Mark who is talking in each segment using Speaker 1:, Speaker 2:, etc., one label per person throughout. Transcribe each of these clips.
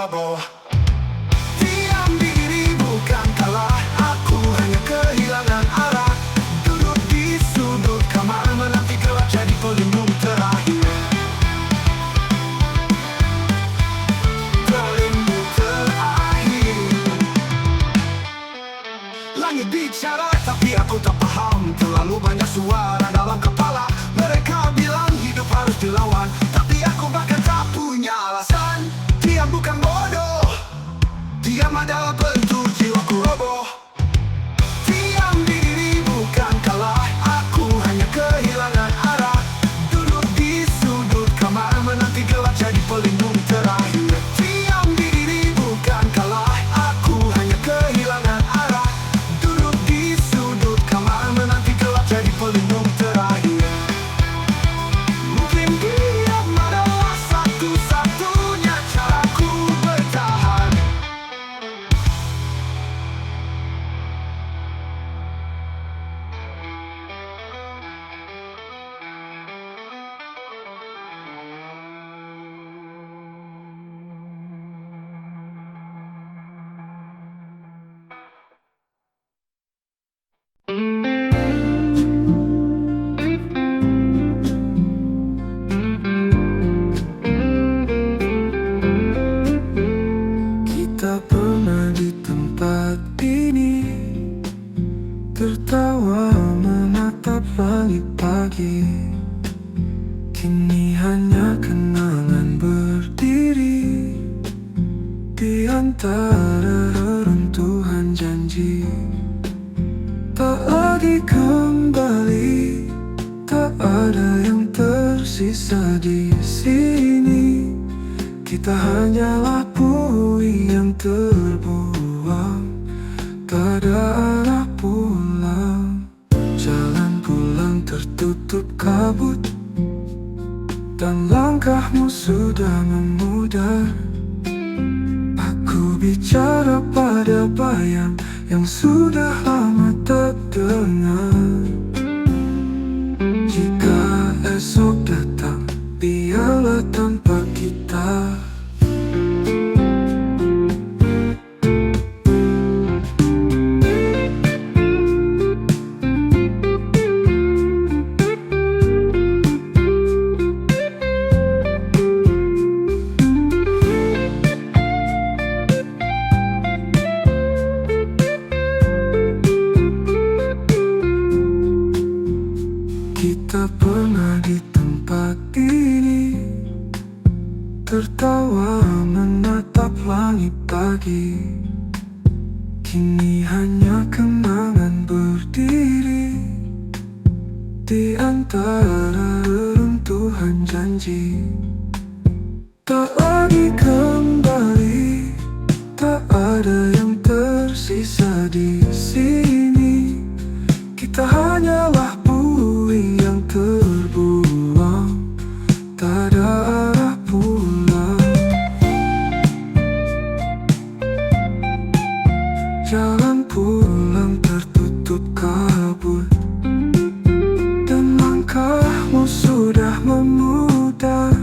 Speaker 1: roboh. Diam diri bukan kalah, aku hanya kehilangan arah. Duduk di sudut kamar menanti gelap jadi pelindung terakhir. Pelindung terakhir. Langit bicara tapi aku tak paham. Terlalu banyak suara dalam kepala. Mereka bilang hidup harus dilawan, tapi aku bahkan tak punya alasan. Diam bukan bodoh, diam adalah bentuk jiwaku roboh. Diam diri bukan kalah, aku hanya kehilangan arah. Duduk di sudut kamar menanti gelap jadi pelindung terakhir. Diam diri bukan kalah, aku hanya kehilangan arah. Duduk di sudut kamar menanti gelap jadi pelindung terakhir. Mungkin diam adalah satu-satunya caraku bertahan. Kita pernah di tempat ini, tertawa menatap langit pagi. Kini hanya kenangan berdiri di antara reruntuhan janji. Tak lagi kembali, tak ada yang tersisa di sini. Kita hanyalah puing yang terbuang, tak ada arah pulang. Jalan pulang tertutup kabut, dan langkahmu sudah memudar. Aku bicara pada bayang yang sudah lama tak dengar. Jika esok datang, biarlah tanpa kita. Kita pernah di tempat ini, tertawa menatap langit pagi. Kini hanya kenangan berdiri di antara reruntuhan janji. Tak lagi kembali, tak ada yang tersisa di sini. Kita hanyalah puing yang terbuang, tak ada arah pulang. Jalan pulang tertutup kabut, dan langkahmu sudah memudar.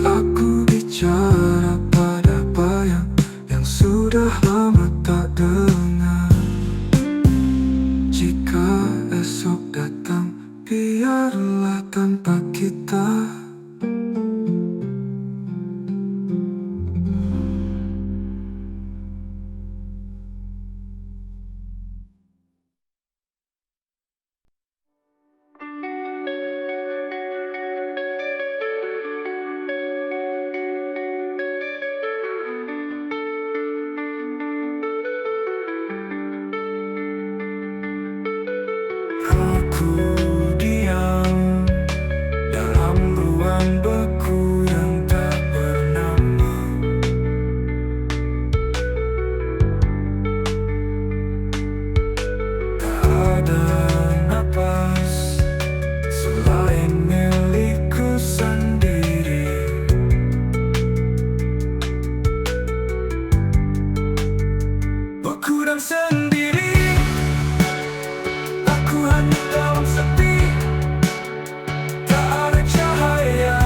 Speaker 1: Aku bicara pada bayang yang sudah lama tak dengar. Jika esok datang, biarlah tanpa kita. Aku diam dalam ruang beku yang tak bernama. Tak ada napas selain milikku sendiri. Beku dan sendiri, aku hanya dalam sepi. Tak ada cahaya,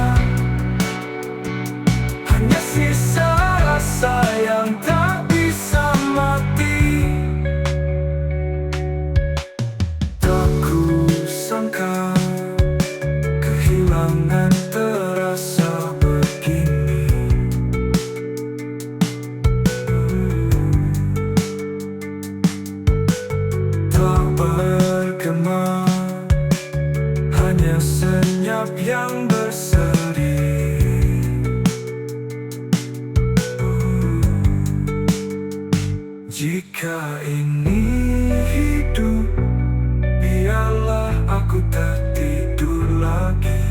Speaker 1: hanya sisa ini hidup, biarlah aku tertidur lagi.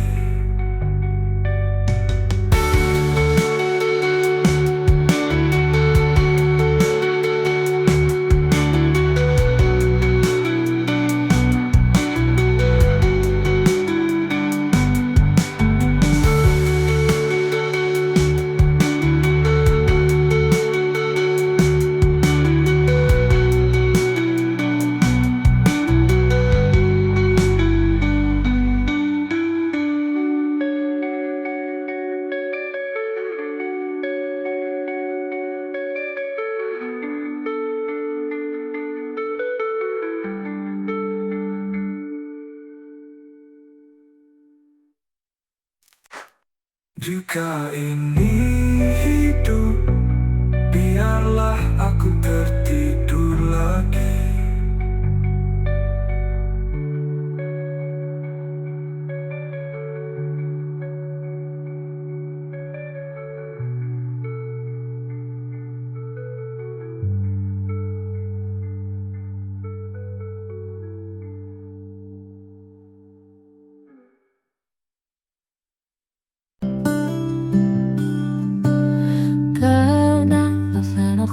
Speaker 1: Jika ini hidup, biarlah aku tertidur lagi.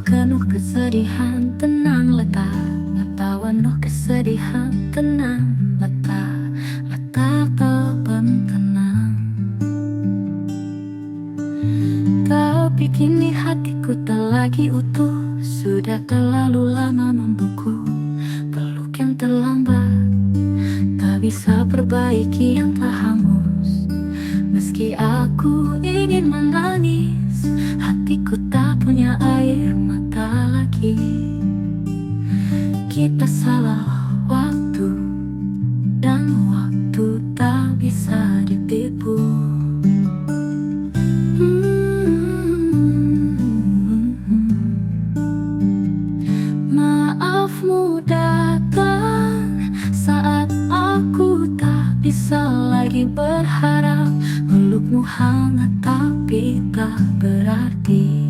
Speaker 2: Penuh kesedihan, tenang letak. Tawa penuh kesedihan, tenang letak. Letak terbang tenang. Tapi kini hatiku tak lagi utuh. Sudah terlalu lama membeku. Peluk yang terlambat tak bisa perbaiki yang telah hangus. Meski aku ingin menangis, hatiku tak punya air mata lagi. Kita salah waktu, dan waktu tak bisa ditipu. Maafmu datang saat aku tak bisa lagi berharap. Pelukmu hangat tapi tak berarti.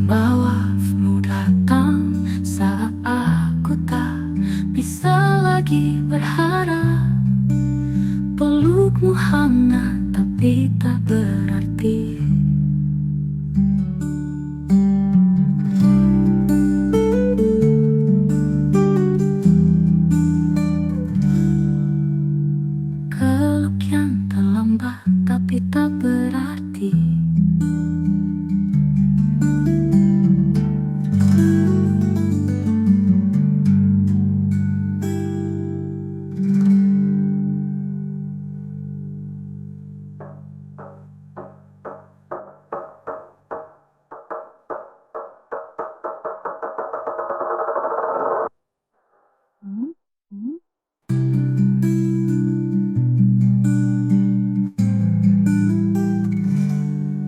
Speaker 2: Maafmu datang saat aku tak bisa lagi berharap. Pelukmu hangat tapi tak berarti. Peluk yang terlambat tapi tak berarti.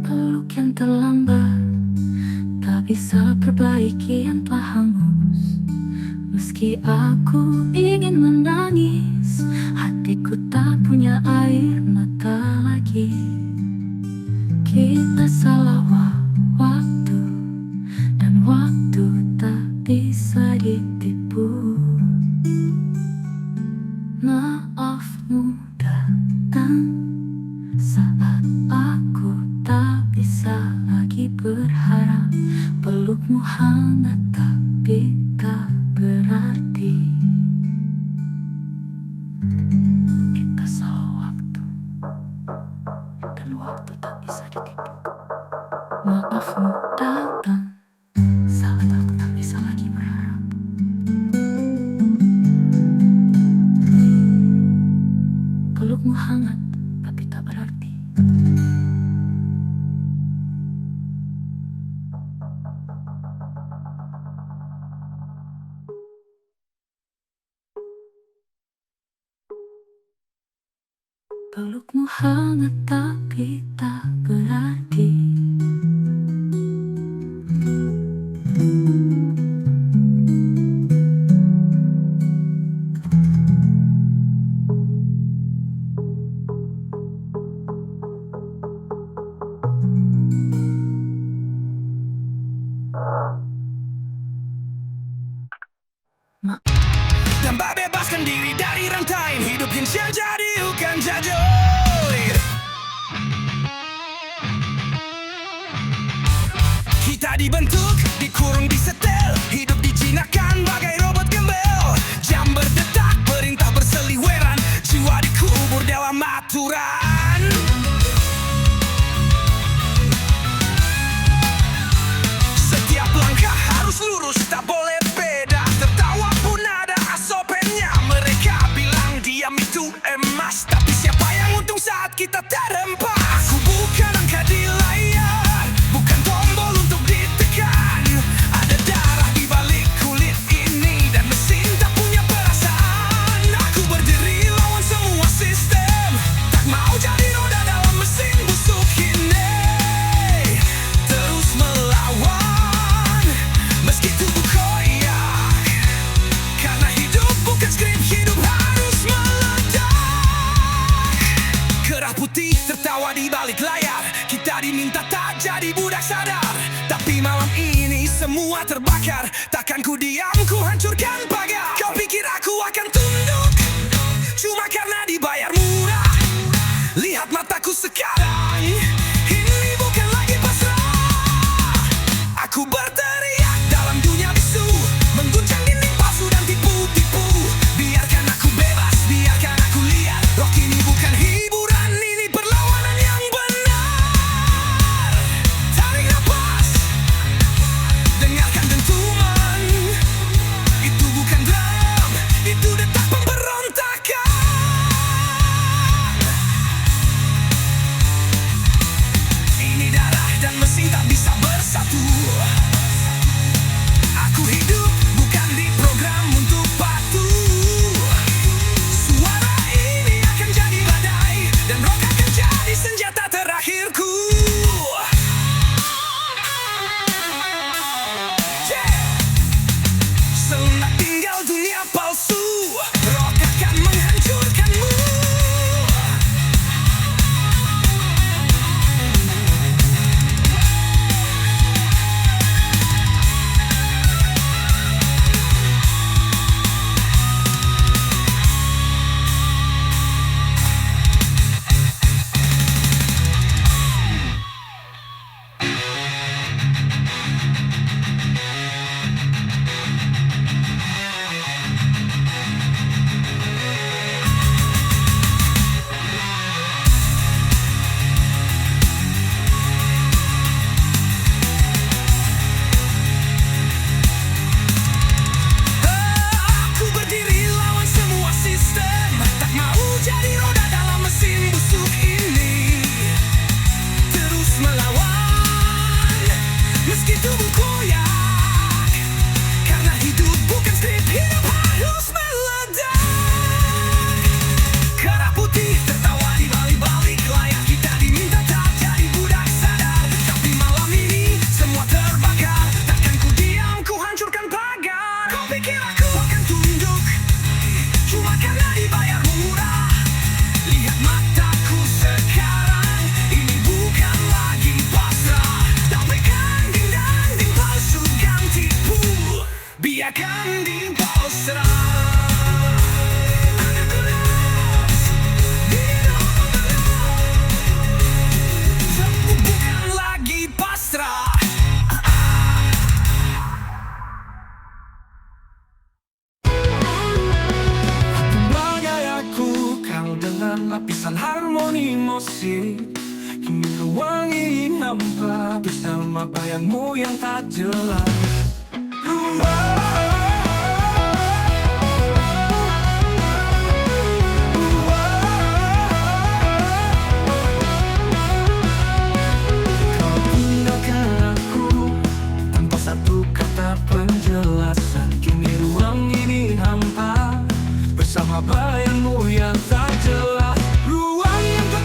Speaker 2: Peluk yang terlambat tak bisa perbaiki yang telah hangus. Meski aku ingin menangis, hatiku tak punya air mata lagi. Kita salah waktu, dan waktu tak bisa ditipu. Maafmu datang saat aku tak bisa lagi berharap. Pelukmu hangat tapi tak berarti. Kita salah waktu, dan waktu tak bisa ditipu. Maafmu datang saat aku tak bisa lagi berharap. Pelukmu hangat tapi tak berarti. Pelukmu Pelukmu hangat tapi tak berarti.
Speaker 1: Dan bebaskan diri dari rantai hidup yang jadi bukan jajoy. Kita dibentuk, dikurung, disetel, hidup dijinakan bagai robot gembel. Jam berdetak, perintah berseliweran, jiwa dikubur dalam aturan. Setiap langkah harus lurus, tak boleh beda. Tertawa pun ada asopennya. Mereka bilang diam itu emas, tapi siapa yang untung saat kita terhempas? Aku bukan angka di layar, bukan tombol untuk ditekan. Ada darah di balik kulit ini, dan mesin tak punya perasaan. Aku berdiri lawan semua sistem, tak mau jadi roda dalam mesin busuk ini. Terus melawan, meski tubuh koyak. Karena hidup bukan skrip, hidup harus meledak. Kerah putih tertawa di balik layar, kita diminta tak jadi budak sadar. Tapi malam ini semua terbakar, takkan ku diam, ku hancurkan pagar. Kau pikir aku akan tunduk cuma karena dibayar murah? Lihat mataku sekarang, ini bukan lagi pasrah. Aku berteriak dalam dunia bisu, mengguncang dinding palsu dan tipu-tipu. Biarkan aku bebas, biarkan aku lihat. Rock ini bukan hiburan, ini perlawanan yang benar. Tarik nafas, dengarkan dentuman. Itu bukan drum, itu detak pemberontakan. Ini darah dan mesin tak bisa bersatu. Aku hidup bukan diprogram untuk patuh. Suara ini akan jadi badai, dan rock akan jadi senjata terakhirku. Yeah. Selendak tinggal dunia palsu, rock akan menghancurkanmu. Aku berdiri lawan semua sistem, tak mau jadi roda dalam mesin busuk ini. Terus melawan, meski tubuh koyak. Karena hidup bukan skrip, hidup harus meledak. Kerah putih tertawa di balik-balik layar, kita diminta tak jadi budak sadar. Tapi malam ini semua terbakar, takkan ku diam, ku hancurkan pagar. Kau pikir aku akan tunduk cuma karena dibayar murah? Lihat mataku sekarang, ini bukan lagi pasrah. Tampilkan dinding palsu dan tipu, biarkan dinding palsu serah. Aku lepas, bukan lagi pasrah. Bagai aku, kau dengan lapisan harmoni musik. Kini ruang ini nampak bersama bayangmu yang tak jelas. Kau tinggalkan aku tanpa satu kata penjelasan. Kini ruang ini hampa bersama bayangmu yang tak jelas. Ruang yang tak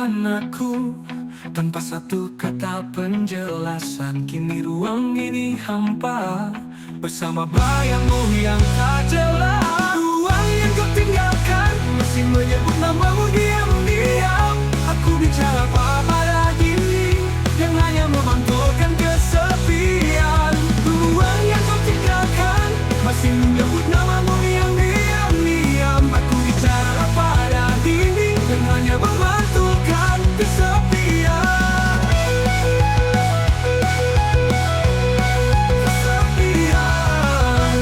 Speaker 1: dengan aku tanpa satu kata penjelasan. Kini ruang ini hampa bersama bayangmu yang tak jelas. Ruang yang kau tinggalkan masih menyebut namamu diam-diam. Aku bicara apa pada diri yang hanya memantulkan kesepian. Ruang yang kau tinggalkan masih menyebut namamu yang diam-diam. Aku bicara pada diri yang hanya memantulkan kesepian. Kesepian.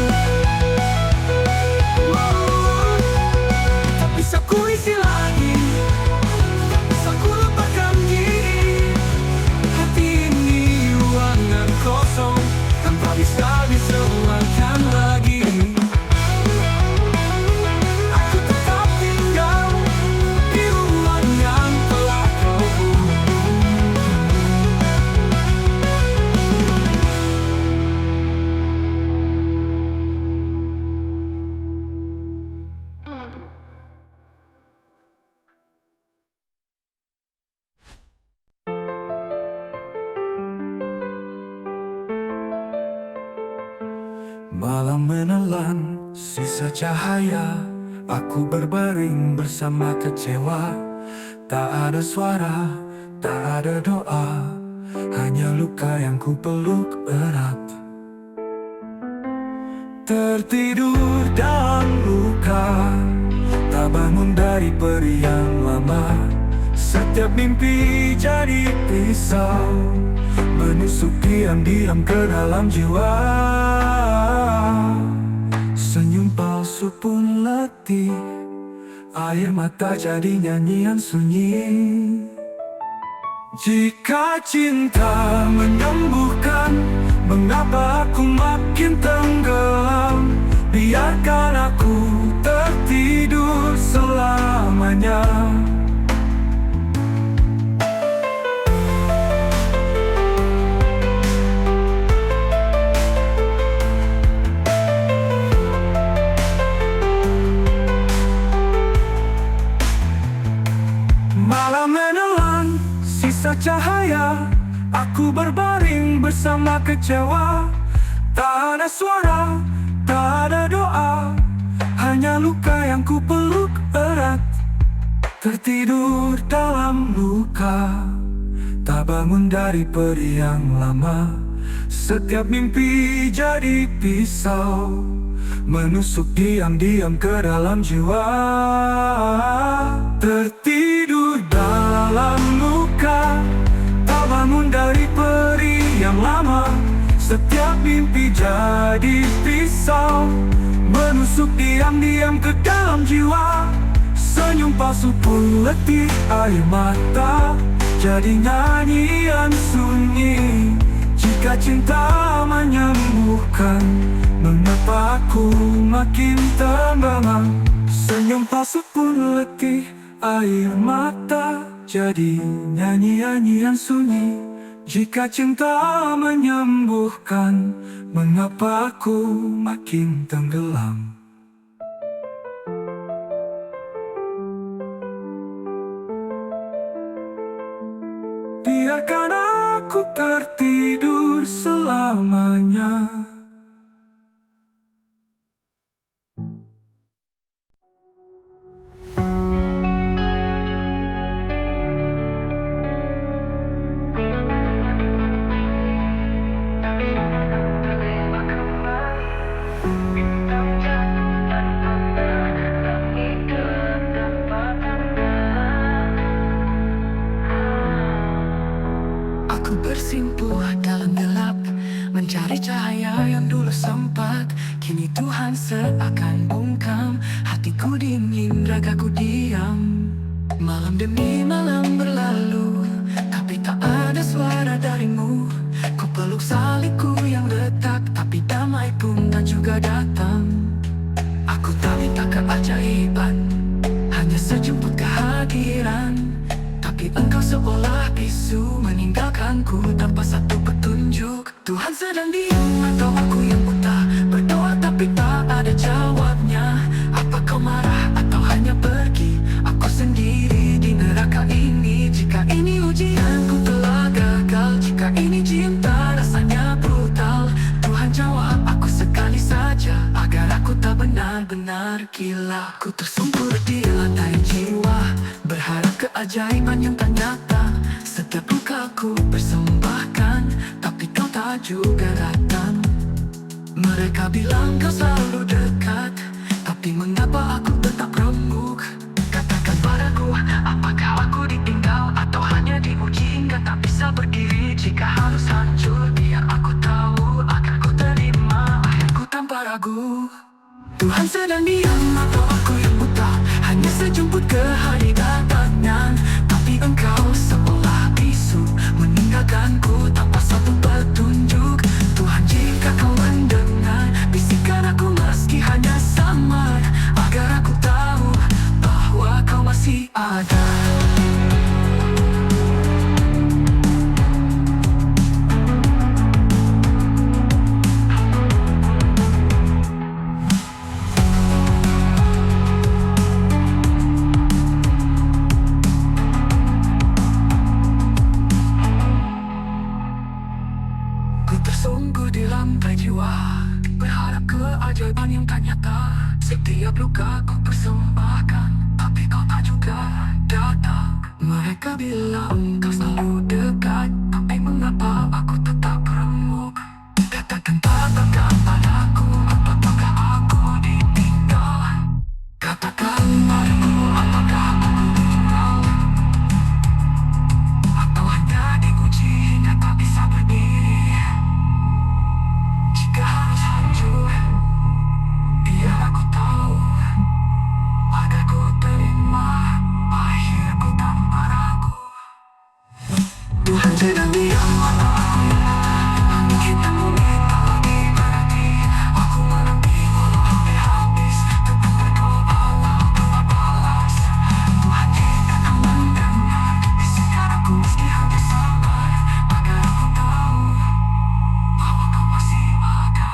Speaker 1: Tak bisa ku isi lagi, tak bisa ku lupakan diri. Hati ini ruangan kosong tanpa bisa diselamatkan lagi. Aku tetap tinggal di ruang yang telah kau bunuh. Malam menelan sisa cahaya, aku berbaring bersama kecewa. Tak ada suara, tak ada doa, hanya luka yang ku peluk erat. Tertidur dalam luka, tak bangun dari peri yang lama. Setiap mimpi jadi pisau, menusuk diam-diam ke dalam jiwa. Senyum palsu pun letih, air mata jadi nyanyian sunyi. Jika cinta menyembuhkan, mengapa aku makin tenggelam? Biarkan aku tertidur selamanya. Malam menelan sisa cahaya, aku berbaring bersama kecewa. Tak ada suara, tak ada doa, hanya luka yang ku peluk erat. Tertidur dalam luka, tak bangun dari peri yang lama. Setiap mimpi jadi pisau, menusuk diam-diam ke dalam jiwa. Tertidur dalam luka, tak bangun dari peri yang lama. Setiap mimpi jadi pisau, menusuk diam-diam ke dalam jiwa. Senyum palsu pun letih, air mata jadi nyanyian sunyi. Jika cinta menyembuhkan, mengapa aku makin tenggelam? Senyum palsu pun letih, air mata jadi nyanyian sunyi. Jika cinta menyembuhkan, mengapa aku makin tenggelam? Biarkan aku tertidur selamanya.
Speaker 3: Aku bersimpuh dalam gelap, mencari cahaya yang dulu sempat. Kini Tuhan seakan bungkam, hatiku dingin, ragaku diam. Malam demi malam berlalu, tapi tak ada suara darimu. Ku peluk salibku yang retak, tapi damai pun tak juga datang. Aku tak minta keajaiban, hanya sejumput kehadiran. Tapi engkau seolah bisu, meninggalkanku tanpa satu petunjuk. Tuhan sedang diam atau aku yang buta, berdoa tapi tak ada jawabnya. Apa kau marah atau hanya pergi? Aku sendiri di neraka ini. keajaiban yang tak nyata. Setiap lukaku persembahkan, tapi kau tak juga datang. Mereka bilang kau selalu dekat, tapi mengapa aku tetap remuk? Katakan padaku, apakah aku ditinggal atau hanya diuji hingga tak bisa berdiri? Jika harus hancur, biar aku tahu akan ku terima akhirku tanpa ragu. Tuhan sedang diam atau aku yang buta, hanya sejumput kehadirannya. Tapi engkau seolah bisu, meninggalkanku tanpa satu petunjuk. Tuhan, jika kau mendengar bisikan aku meski hanya samar, agar aku tahu bahwa kau masih ada. Tersungguh di lantai jiwa, berharap keajaiban yang tak nyata. Setiap luka ku persembahkan, tapi kau tak juga datang. Mereka bilang kau selalu dekat, tapi mengapa aku tetap remuk? Katakan padaku, apakah aku ditinggal? Katakan padaku, apakah aku ditinggal? Atau hanya diuji hingga tak bisa berdiri? Jika harus hancur, biar aku tahu agar ku terima akhirku tanpa ragu. Tuhan sedang diam atau aku yang kita meminta lagi berarti aku menanti walau sampai habis, tetap berdoa tetap balas. Tuhan, jika kau mendengar bisikan aku meski hanya samar, agar aku tahu bahwa kau masih ada.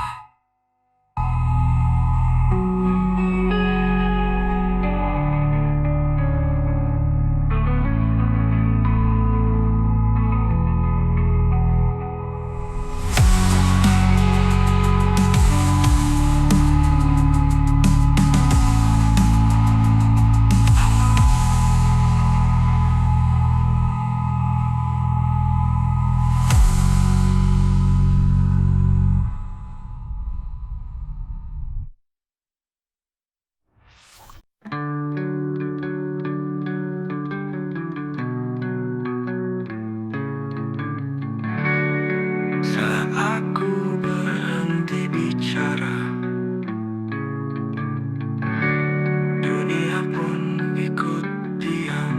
Speaker 3: Saat aku berhenti bicara, dunia pun ikut diam.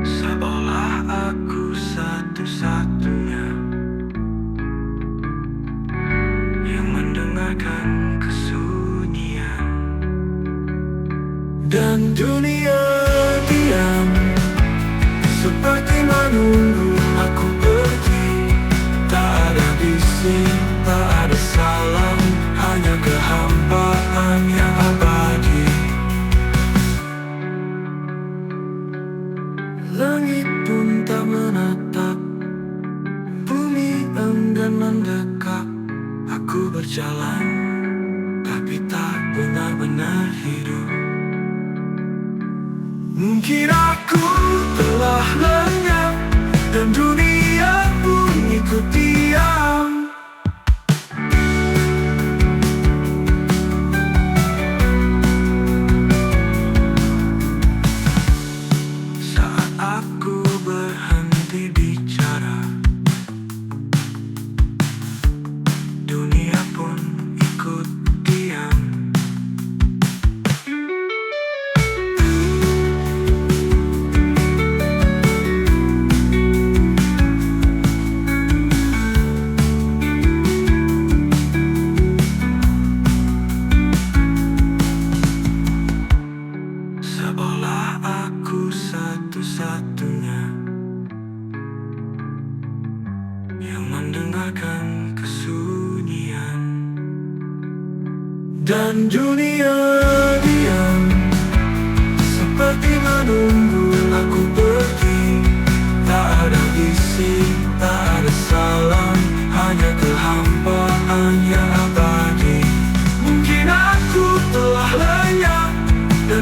Speaker 3: Seolah aku satu-satunya yang mendengarkan kesunyian. Dan dunia diam, seperti menunggu aku pergi. Tak ada bising, tak ada salam, hanya kehampaan yang abadi. Langit pun tak menatap, bumi enggan mendekat. Aku berjalan, tapi tak benar-benar hidup. Mungkin aku telah lenyap, dan dunia pun ikut diam. Saat aku berhenti bicara, dunia pun ikut diam. Seolah aku satu-satunya yang mendengarkan kesunyian. Dan dunia diam, seperti menunggu aku pergi. Tak ada isi, tak ada salam, hanya kehampaan yang abadi. Mungkin aku telah lenyap, dan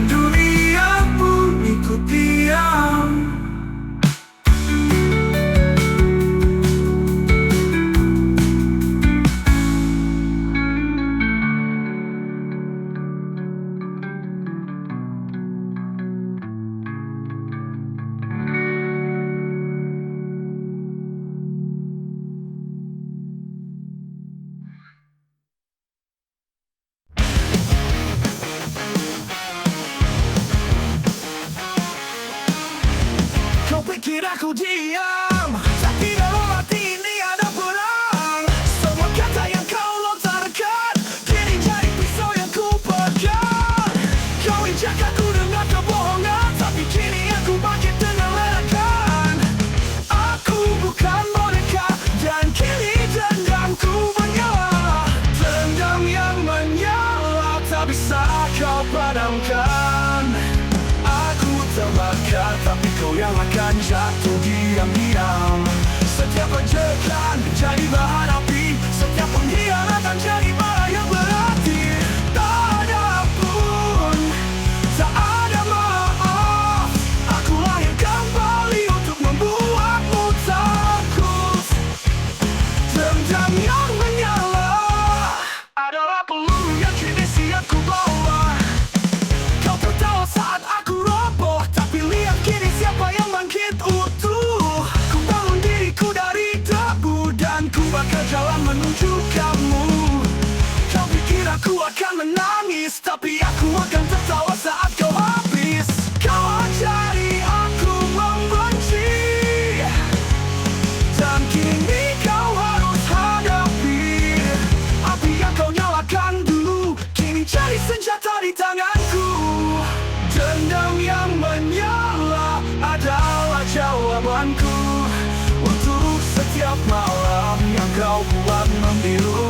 Speaker 1: aku diam. Tapi dalam hati ini ada perang. Semua kata yang kau lontarkan kini jadi pisau yang ku pegang. Kau injak aku dengan kebohongan, tapi kini aku bangkit dengan ledakan. Aku bukan boneka dan kini dendamku menyala. Dendam yang menyala tak bisa kau padamkan. Aku terbakar tapi kau yang akan jatuh diam-diam. Setiap ajakan jadi bahan api, setiap pengkhianatan jadi bara yang berarti. Tak ada pun, tak ada maaf. Aku lahir kembali untuk membuatmu takut. Dendam yang menyala adalah peluru yang kini siap ku bawa. Kau tertawa saat aku roboh, tapi lihat kini siapa yang bangkit utuh. Ku bangun diriku dari debu dan ku bakar jalan menuju kamu. Kau pikir aku akan menangis, tapi aku akan tertawa saat kau habis. Kau ajari aku membenci, dan kini kau harus hadapi. Api yang kau nyalakan dulu kini jadi senjata di tanganku. Dendam yang menyala adalah jawabanku untuk setiap malam yang kau buat membiru.